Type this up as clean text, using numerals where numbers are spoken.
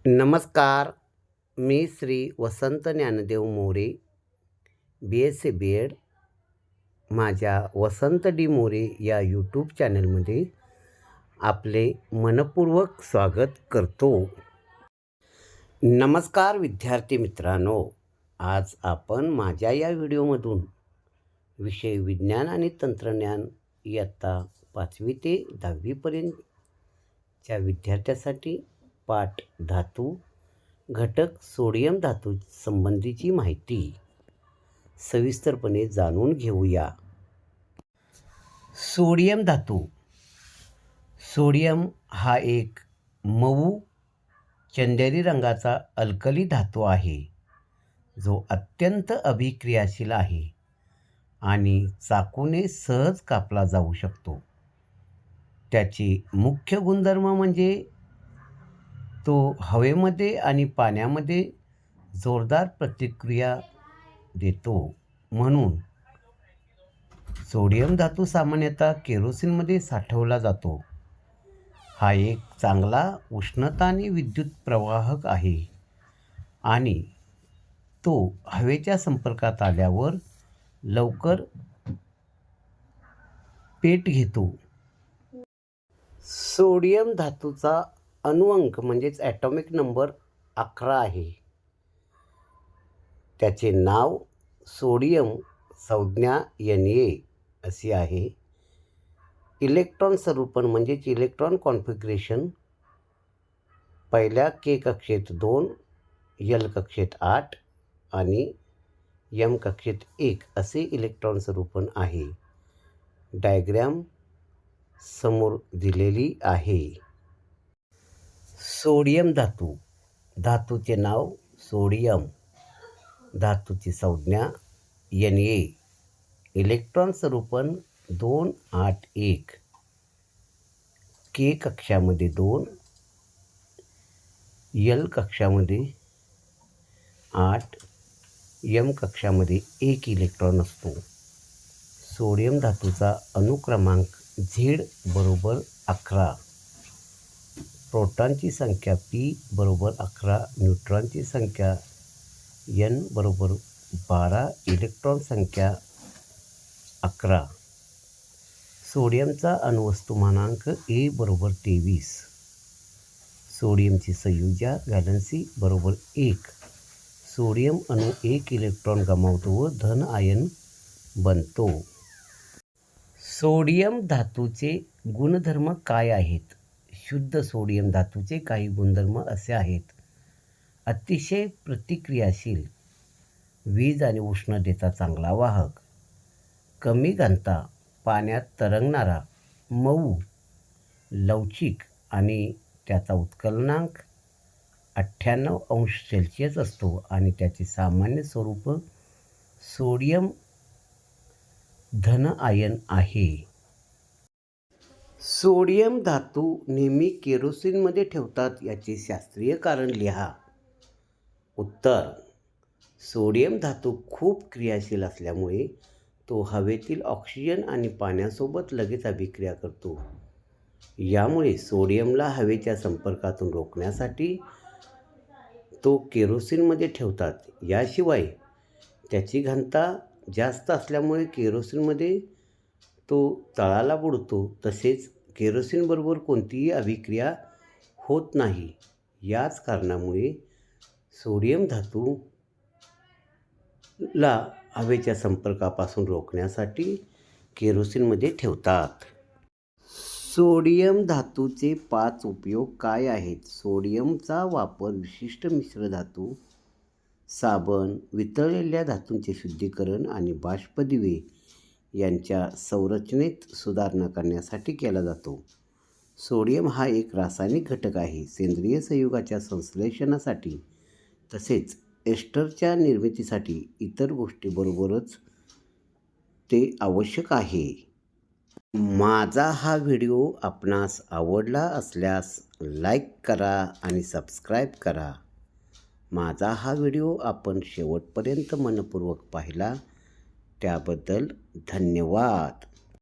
नमस्कार. मी श्री वसंत Dnyandev More, BSc BEd. माझ्या वसंत D More या यूट्यूब चॅनलमध्ये आपले मनपूर्वक स्वागत करतो. नमस्कार विद्यार्थी मित्रांनो. आज आपण माझ्या या व्हिडिओमधून विषय विज्ञान आणि तंत्रज्ञान इयत्ता 5वी ते 10वीपर्यंतच्या विद्यार्थ्यासाठी पाठ धातू घटक सोडियम धातू संबंधीची माहिती सविस्तरपणे जाणून घेऊया. सोडियम धातू. सोडियम हा एक मऊ चंदेरी रंगाचा अल्कली धातू आहे, जो अत्यंत अभिक्रियाशील आहे आणि चाकूने सहज कापला जाऊ शकतो. त्याचे मुख्य गुणधर्म म्हणजे तो हवेमध्ये आणि पाण्यामध्ये जोरदार प्रतिक्रिया देतो. म्हणून सोडियम धातू सामान्यतः केरोसिनमध्ये साठवला जातो. हा एक चांगला उष्णता आणि विद्युत प्रवाहक आहे आणि तो हवेच्या संपर्कात आल्यावर लवकर पेट घेतो. सोडियम धातूचा अणुअंक म्हणजेच ॲटॉमिक नंबर 11 आहे. त्याचे नाव सोडियम, संज्ञा Na अशी आहे. इलेक्ट्रॉन स्वरूपण म्हणजेच इलेक्ट्रॉन कॉन्फिगरेशन पहिल्या K कक्षेत 2, L कक्षेत 8 आणि M कक्षेत 1 असे इलेक्ट्रॉन स्वरूपण आहे. डायग्रॅम समोर दिलेली आहे. सोडियम धातू. धातूचे नाव सोडियम, धातूची संज्ञा Na, इलेक्ट्रॉन स्वरूपण 2, 8, 1, K कक्षामध्ये 2, L कक्षामध्ये 8, M कक्षामध्ये 1 इलेक्ट्रॉन असतो. सोडियम धातूचा अणुक्रमांक Z बरोबर 11, प्रोटॉनची संख्या P बरोबर 11, न्यूट्रॉनची संख्या N बरोबर 12, इलेक्ट्रॉन संख्या 11. सोडियमचा अणुवस्तुमानांक A बरोबर 23. सोडियमची संयुजा व्हॅलन्सी बरोबर 1. सोडियम अणू 1 इलेक्ट्रॉन गमावतो व धन आयन बनतो. सोडियम धातूचे गुणधर्म काय आहेत? शुद्ध सोडियम धातूचे काही गुणधर्म असे आहेत. अतिशय प्रतिक्रियाशील, वीज आणि उष्णतेचा चांगला वाहक, कमी घनता, पाण्यात तरंगणारा, मऊ, लवचिक आणि त्याचा उत्कलनांक 98°C असतो आणि त्याचे सामान्य स्वरूप सोडियम धन आयन आहे. सोडियम धातू नेहमी केरोसिनमध्ये ठेवतात, याचे शास्त्रीय कारण लिहा. उत्तर: सोडियम धातू खूप क्रियाशील असल्यामुळे तो हवेतील ऑक्सिजन आणि पाण्यासोबत लगेच अभिक्रिया करतो. यामुळे सोडियमला हवेच्या संपर्कातून रोखण्यासाठी तो केरोसिनमध्ये ठेवतात. याशिवाय त्याची घनता जास्त असल्यामुळे केरोसिनमध्ये तो तळाला बुडतो. तसेच केरोसिनबरोबर कोणतीही अभिक्रिया होत नाही. याच कारणामुळे सोडियम धातूला हवेच्या संपर्कापासून रोखण्यासाठी केरोसिनमध्ये ठेवतात. सोडियम धातूचे 5 उपयोग काय आहेत? सोडियमचा वापर विशिष्ट मिश्रधातू, साबण, वितळलेल्या धातूंचे शुद्धीकरण आणि बाष्पदिवे यांच्या संरचनेत सुधारणा करण्यासाठी केला जातो. सोडियम हा एक रासायनिक घटक आहे. सेंद्रिय संयुगाच्या संश्लेषणासाठी तसेच एस्टरच्या निर्मितीसाठी इतर गोष्टींबरोबरच ते आवश्यक आहे. माझा हा व्हिडिओ आपणास आवडला असल्यास लाईक करा आणि सबस्क्राईब करा. माझा हा व्हिडिओ आपण शेवटपर्यंत मनपूर्वक पाहिला त्याबद्दल धन्यवाद.